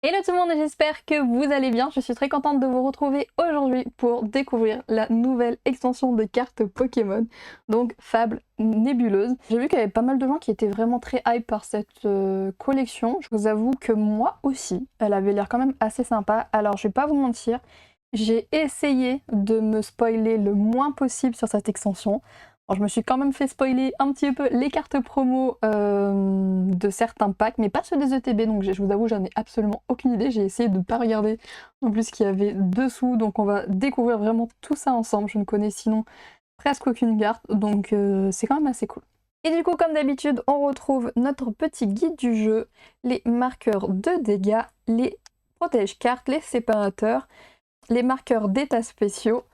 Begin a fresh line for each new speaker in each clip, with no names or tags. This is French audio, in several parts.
Hello tout le monde, j'espère que vous allez bien. Je suis très contente de vous retrouver aujourd'hui pour découvrir la nouvelle extension de cartes Pokémon, donc Fable Nébuleuse. J'ai vu qu'il y avait pas mal de gens qui étaient vraiment très hype par cette collection. Je vous avoue que moi aussi, elle avait l'air quand même assez sympa. Alors je vais pas vous mentir, j'ai essayé de me spoiler le moins possible sur cette extension. Alors, je me suis quand même fait spoiler un petit peu les cartes promo de certains packs, mais pas ceux des ETB, donc je vous avoue, j'en ai absolument aucune idée. J'ai essayé de ne pas regarder en plus ce qu'il y avait dessous, donc on va découvrir vraiment tout ça ensemble. Je ne connais sinon presque aucune carte, donc c'est quand même assez cool. Et du coup, comme d'habitude, on retrouve notre petit guide du jeu, les marqueurs de dégâts, les protège-cartes, les séparateurs, les marqueurs d'états spéciaux,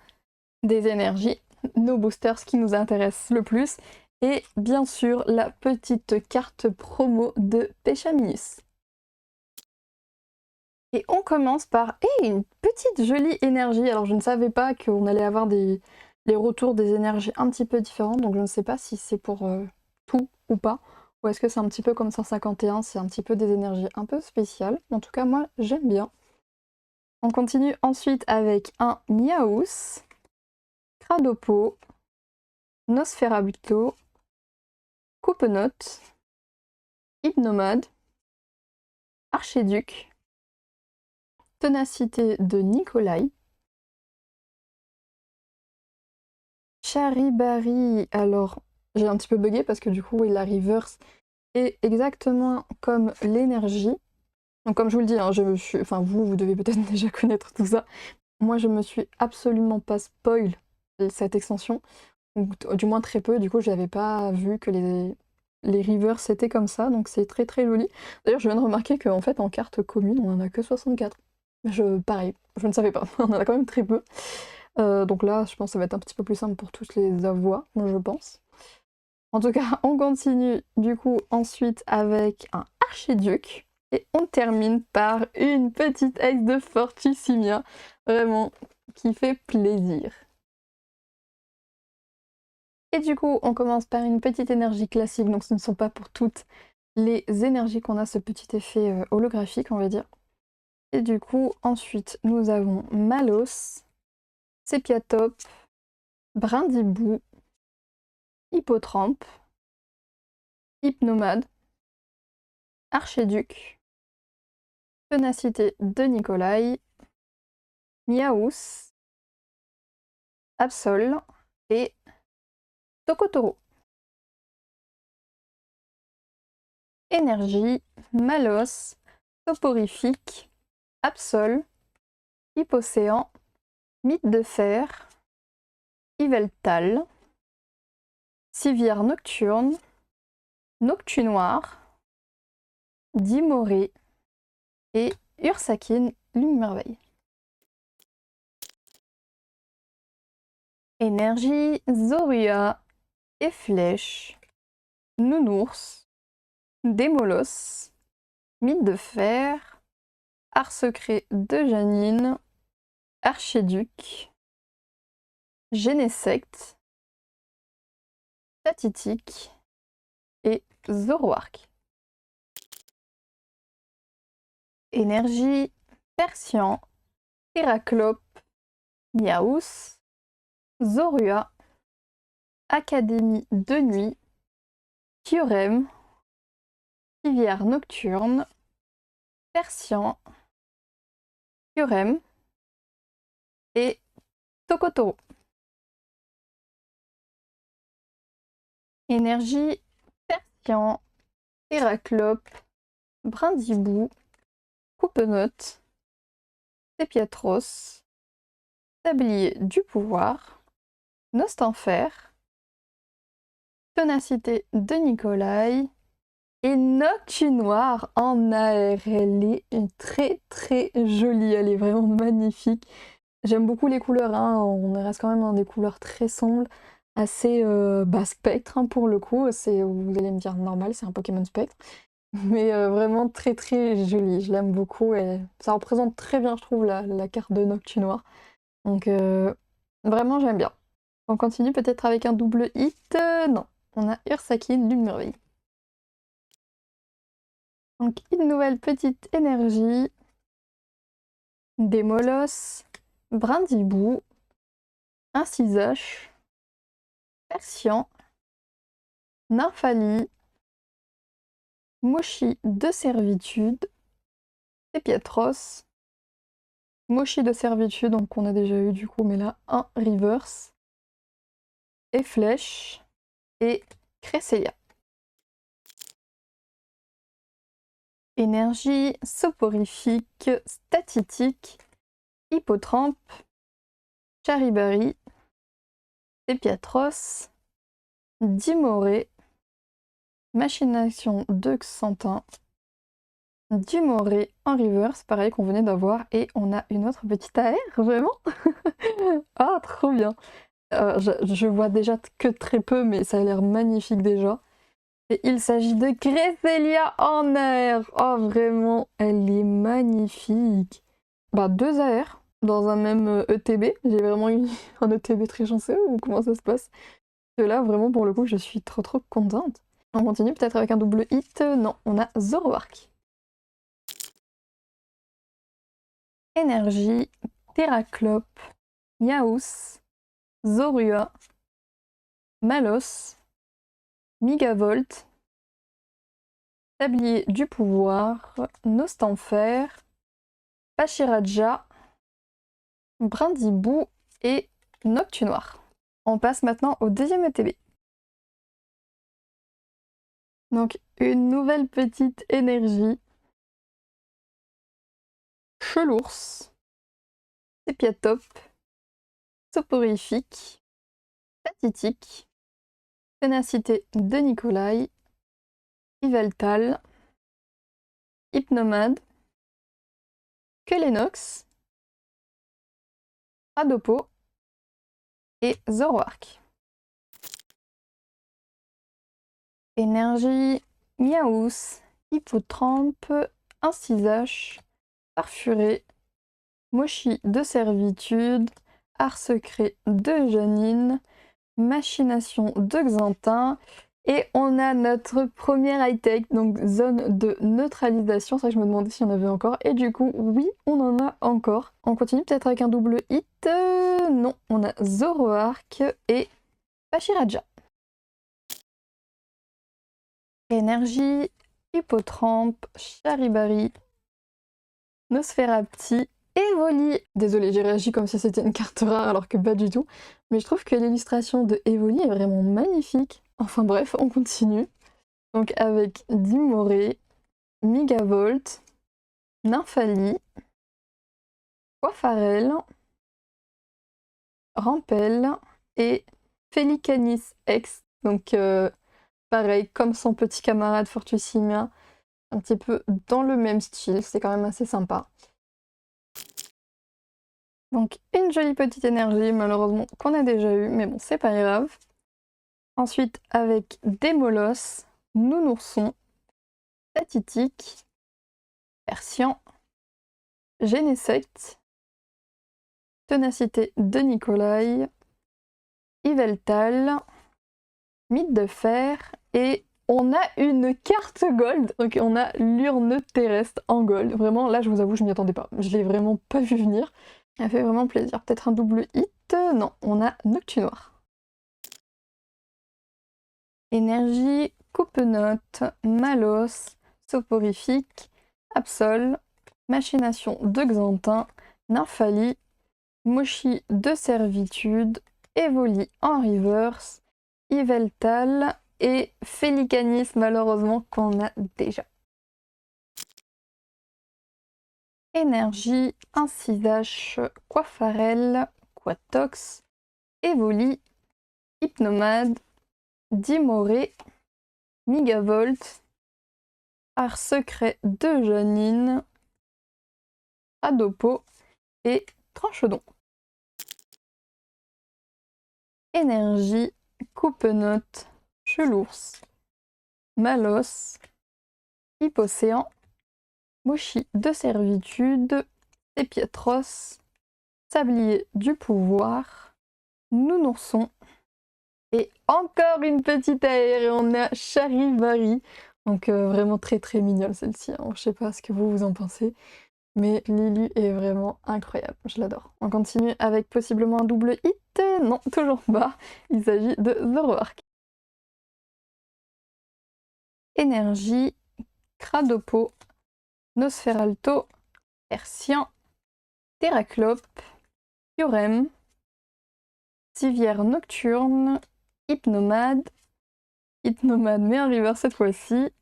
des énergies, nos boosters, ce qui nous intéresse le plus, et bien sûr la petite carte promo de Péchaminis. Et on commence par une petite jolie énergie. Alors je ne savais pas qu'on allait avoir les retours des énergies un petit peu différentes, donc je ne sais pas si c'est pour tout ou pas, ou est-ce que c'est un petit peu comme 151, c'est un petit peu des énergies un peu spéciales. En tout cas moi j'aime bien. On continue ensuite avec un Miaus, Cradopo, Nosferabito, Coupe-Note, Hypnomade, Archéduc, Ténacité de Nikolai, Charibari, alors j'ai un petit peu bugué parce que du coup la reverse est exactement comme l'énergie. Donc comme je vous le dis, hein, enfin vous devez peut-être déjà connaître tout ça. Moi je me suis absolument pas spoil cette extension, ou du moins très peu, du coup je n'avais pas vu que les rivers étaient comme ça, donc c'est très très joli. D'ailleurs je viens de remarquer qu'en fait en carte commune on en a que 64. Pareil, je ne savais pas, on en a quand même très peu. Donc là je pense que ça va être un petit peu plus simple pour tous les avoir, je pense. En tout cas on continue du coup ensuite avec un archiduc. Et on termine par une petite ex de Fortissimia, vraiment, qui fait plaisir. Et du coup, on commence par une petite énergie classique, donc ce ne sont pas pour toutes les énergies qu'on a ce petit effet holographique, on va dire. Et du coup, ensuite, nous avons Malos, Sepiatop, Brindibou, Hippotrampe, Hypnomade, Archéduc, Ténacité de Nikolai, Miaus, Absol et Tokotoro. Énergie, Malos, Soporifique, Absol, Hypocéan, Mythe de fer, Yveltal, Civière nocturne, Noctunoir, Dimoré et Ursakine, Lune merveille. Énergie, Zorua et Flèche, Nounours, Démolos, Mythe de fer, Art secret de Janine, Archéduc, Génésecte, Tatitique et Zoroark. Énergie, Persian, Héraclope, Miaus, Zorua, Académie de nuit, Kyurem, Civière nocturne, Persian, Kyurem et Tokotoro. Énergie, Persian, Héraclope, Brindibou, Coupe-Note, Sépiatros, Tablier du pouvoir, Nostanfer, Ténacité de Nikolai et Noctunoir en AR. Elle est très très jolie, elle est vraiment magnifique. J'aime beaucoup les couleurs, hein. On reste quand même dans des couleurs très sombres, assez spectre hein, pour le coup. Vous allez me dire normal, c'est un Pokémon spectre. Mais vraiment très très jolie, je l'aime beaucoup et ça représente très bien je trouve la carte de Noctunoir. Donc vraiment j'aime bien. On continue peut-être avec un double hit. Non, on a Ursakine, Lune merveille. Donc une nouvelle petite énergie, Démolos, Brindibou, Incisache, Persian, Nymphalie, Mochi de servitude, Épiatros, Mochi de servitude, donc on a déjà eu du coup, mais là, un reverse, et Flèche, et Cresselia. Énergie, soporifique, statitique, hippotrampe, charibari, Épiatros, Dimoré, machination de Xantin, Dimoré en reverse, pareil qu'on venait d'avoir, et on a une autre petite AR, vraiment. Ah, trop bien. Je vois déjà que très peu, mais ça a l'air magnifique déjà. Et il s'agit de Cresselia en air. Oh, vraiment, elle est magnifique. Bah, 2 AR dans un même ETB. J'ai vraiment eu un ETB très chanceux, ou comment ça se passe? Et là, vraiment, pour le coup, je suis trop contente. On continue peut-être avec un double hit. Non, on a Zoroark. Énergie, Terraclope, Yaous, Zorua, Malos, Migavolt, Tablier du pouvoir, Nostanfer, Pachiraja, Brindibou et Noctunoir. On passe maintenant au deuxième ETB. Donc une nouvelle petite énergie. Chelours, Sépiatop, Soporifique, Tatitique, Ténacité de Nicolai, Yveltal, Hypnomade, Quelenox, Adopo et Zoroark. Énergie, Miaous, Hippotrampe, Incisache, Farfuré, Mochi de servitude, Art secret de Janine, Machination de Xantin, et on a notre première high-tech, donc zone de neutralisation. C'est vrai que je me demandais s'il y en avait encore, et du coup, oui, on en a encore. On continue peut-être avec un double hit. Non, on a Zoroark et Pachiraja. Énergie, Hippotrampe, Charibari, Nosferapti, Evoli. Désolée, j'ai réagi comme si c'était une carte rare alors que pas du tout. Mais je trouve que l'illustration de Evoli est vraiment magnifique. Enfin bref, on continue. Donc avec Dimoré, Migavolt, Nymphalie, Coiffarel, Rampel et Felicanis X. Donc pareil, comme son petit camarade Fortussimia, un petit peu dans le même style, c'est quand même assez sympa. Donc une jolie petite énergie, malheureusement, qu'on a déjà eu, mais bon, c'est pas grave. Ensuite, avec Démolos, Nounourson, Tatitique, Persian, Genesect, Ténacité de Nicolai, Yveltal, Mythe de fer, et on a une carte gold. Donc on a l'urne terrestre en gold. Vraiment, là, je vous avoue, je m'y attendais pas. Je l'ai vraiment pas vu venir. Ça fait vraiment plaisir. Peut-être un double hit? Non, on a Noctunoir. Énergie, Coupe-Note, Malos, Soporifique, Absol, Machination de Xantin, Nymphalie, Mochi de servitude, Evoli en reverse, Yveltal et Felicanis, malheureusement, qu'on a déjà. Énergie, Incisache, Coiffarel, Quatox, Evoli, Hypnomade, Dimoré, Migavolt, Art secret de Janine, Adopo et Tranchedon. Énergie, Coupe-Note, Chelours, Malos, Hippocéan, Mochi de servitude, Épiatros, Sablier du pouvoir, Nounourson, et encore une petite AR, et on a Charibari. Donc vraiment très mignonne celle-ci, hein. Je sais pas ce que vous en pensez. Mais Lily est vraiment incroyable, je l'adore. On continue avec possiblement un double hit. Non, toujours pas. Il s'agit de Zoroark. Énergie, Cradopo, Nosferalto, Persian, Terraclope, Fiorem, Civière Nocturne, Hypnomade, Hypnomade mais un river cette fois-ci,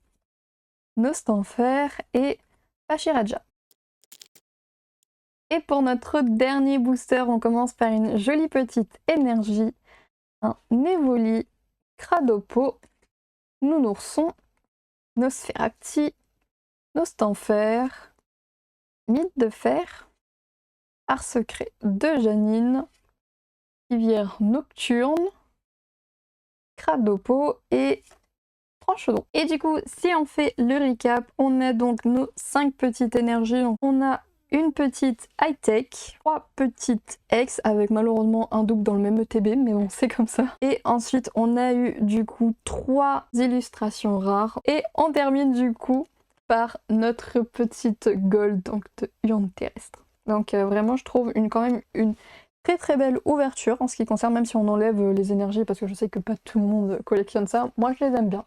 Nostanfer et Pachiraja. Et pour notre dernier booster, on commence par une jolie petite énergie, un Evoli, Cradopo, Nounourson, Nosferati, Nostanfer, Mythe de Fer, Art Secret de Janine, Rivière Nocturne, Cradopo et Franchedon. Et du coup, si on fait le recap, on a donc nos 5 petites énergies. Donc on a une petite high-tech, 3 petites X avec malheureusement un double dans le même ETB, mais bon, c'est comme ça. Et ensuite, on a eu du coup 3 illustrations rares. Et on termine du coup par notre petite gold, donc de Urne Terrestre. Donc vraiment, je trouve quand même une très belle ouverture en ce qui concerne, même si on enlève les énergies, parce que je sais que pas tout le monde collectionne ça. Moi, je les aime bien.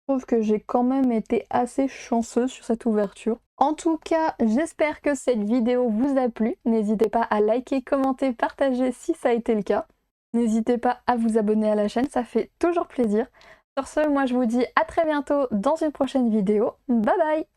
Je trouve que j'ai quand même été assez chanceuse sur cette ouverture. En tout cas, j'espère que cette vidéo vous a plu. N'hésitez pas à liker, commenter, partager si ça a été le cas. N'hésitez pas à vous abonner à la chaîne, ça fait toujours plaisir. Sur ce, moi je vous dis à très bientôt dans une prochaine vidéo. Bye bye!